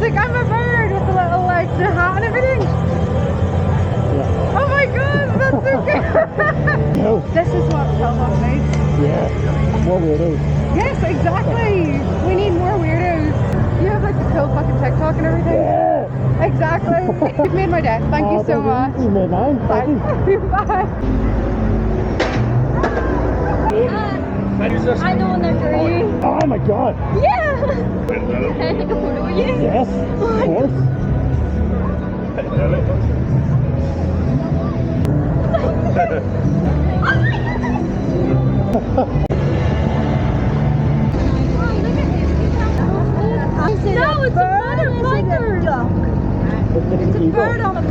like, I'm a bird with the little like the hat and everything. Yeah. Oh my god, that's so good. No. This is what Pillbox needs. Yeah. More weirdos. Yes, exactly. We need more weirdos. You have like the cool fucking TikTok and everything. Yeah. Exactly. You've made my day. Thank you so much. You made mine. Thank you. Bye. I know one for you. Oh my god. Yeah. Can I take a photo with you? Yes. Of course. No, it's a butterfly. It's It's a bird on a